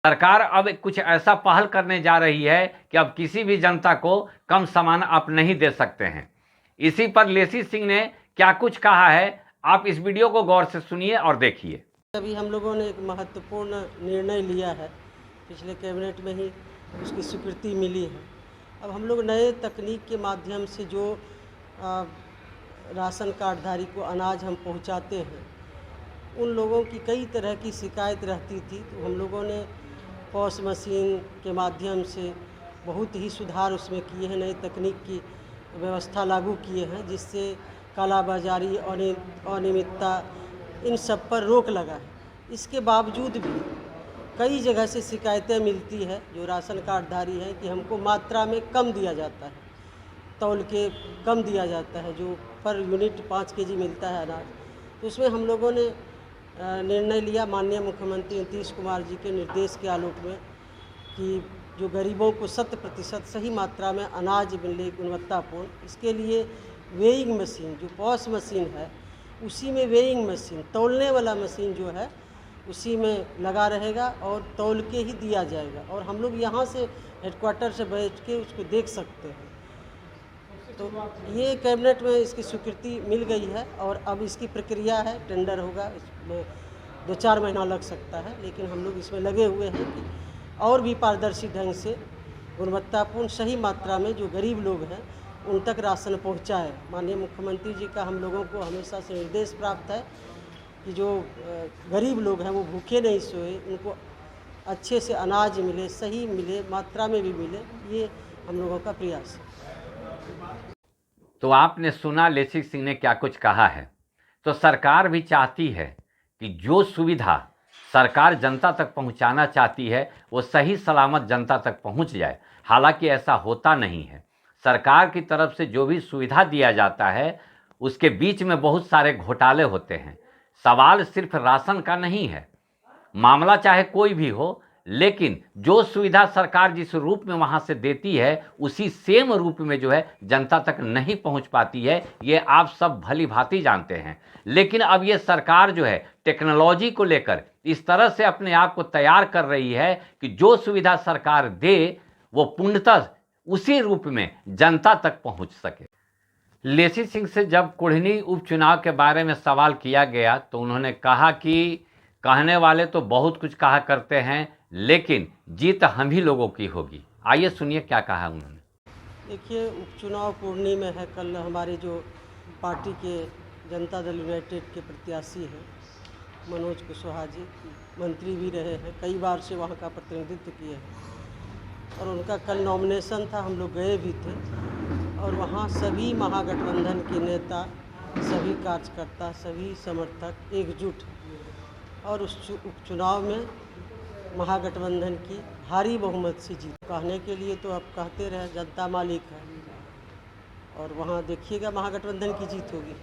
सरकार अब कुछ ऐसा पहल करने जा रही है कि अब किसी भी जनता को कम सामान आप नहीं दे सकते हैं। इसी पर लेसी सिंह ने क्या कुछ कहा है, आप इस वीडियो को गौर से सुनिए और देखिए। अभी हम लोगों ने एक महत्वपूर्ण निर्णय लिया है, पिछले कैबिनेट में ही उसकी स्वीकृति मिली है। अब हम लोग नए तकनीक के माध्यम से जो राशन कार्डधारी को अनाज हम पहुंचाते हैं, उन लोगों की कई तरह की शिकायत रहती थी, तो हम लोगों ने पॉस मशीन के माध्यम से बहुत ही सुधार उसमें किए हैं, नई तकनीक की व्यवस्था लागू किए हैं, जिससे कालाबाजारी और अनियमितता इन सब पर रोक लगा है। इसके बावजूद भी कई जगह से शिकायतें मिलती है जो राशन कार्डधारी हैं कि हमको मात्रा में कम दिया जाता है, तौल के कम दिया जाता है, जो पर यूनिट 5 केजी मिलता है अनाज। तो उसमें हम लोगों ने निर्णय लिया माननीय मुख्यमंत्री नीतीश कुमार जी के निर्देश के आलोक में कि जो गरीबों को 100% सही मात्रा में अनाज मिले गुणवत्तापूर्ण, इसके लिए वेइंग मशीन जो पॉस मशीन है, उसी में वेइंग मशीन तौलने वाला मशीन जो है उसी में लगा रहेगा और तौल के ही दिया जाएगा, और हम लोग यहाँ से हेडक्वार्टर से बैठ के उसको देख सकते हैं। तो ये कैबिनेट में इसकी स्वीकृति मिल गई है और अब इसकी प्रक्रिया है, टेंडर होगा, इसमें 2-4 महीना लग सकता है, लेकिन हम लोग इसमें लगे हुए हैं कि और भी पारदर्शी ढंग से गुणवत्तापूर्ण सही मात्रा में जो गरीब लोग हैं उन तक राशन पहुंचाए। माननीय मुख्यमंत्री जी का हम लोगों को हमेशा से निर्देश प्राप्त है कि जो गरीब लोग हैं वो भूखे नहीं सोए, उनको अच्छे से अनाज मिले, सही मिले, मात्रा में भी मिले, ये हम लोगों का प्रयास है। तो आपने सुना लेसी सिंह ने क्या कुछ कहा है। तो सरकार भी चाहती है कि जो सुविधा सरकार जनता तक पहुंचाना चाहती है वो सही सलामत जनता तक पहुंच जाए। हालांकि ऐसा होता नहीं है। सरकार की तरफ से जो भी सुविधा दिया जाता है उसके बीच में बहुत सारे घोटाले होते हैं। सवाल सिर्फ राशन का नहीं है, मामला चाहे कोई भी हो, लेकिन जो सुविधा सरकार जिस रूप में वहां से देती है उसी सेम रूप में जो है जनता तक नहीं पहुंच पाती है, ये आप सब भली भांति जानते हैं। लेकिन अब ये सरकार जो है टेक्नोलॉजी को लेकर इस तरह से अपने आप को तैयार कर रही है कि जो सुविधा सरकार दे वो पूर्णतः उसी रूप में जनता तक पहुंच सके। लेसी सिंह से जब कुढ़नी उपचुनाव के बारे में सवाल किया गया तो उन्होंने कहा कि कहने वाले तो बहुत कुछ कहा करते हैं, लेकिन जीत हम ही लोगों की होगी। आइए सुनिए क्या कहा उन्होंने। देखिए, उपचुनाव कुढ़नी में है। कल हमारे जो पार्टी के जनता दल यूनाइटेड के प्रत्याशी हैं मनोज कुशवाहा जी, मंत्री भी रहे हैं, कई बार से वहाँ का प्रतिनिधित्व किए हैं, और उनका कल नॉमिनेशन था, हम लोग गए भी थे, और वहाँ सभी महागठबंधन के नेता, सभी कार्यकर्ता, सभी समर्थक एकजुट, और उस उपचुनाव में महागठबंधन की भारी बहुमत से जीत। कहने के लिए तो अब कहते रहे जनता मालिक है, और वहाँ देखिएगा महागठबंधन की जीत होगी।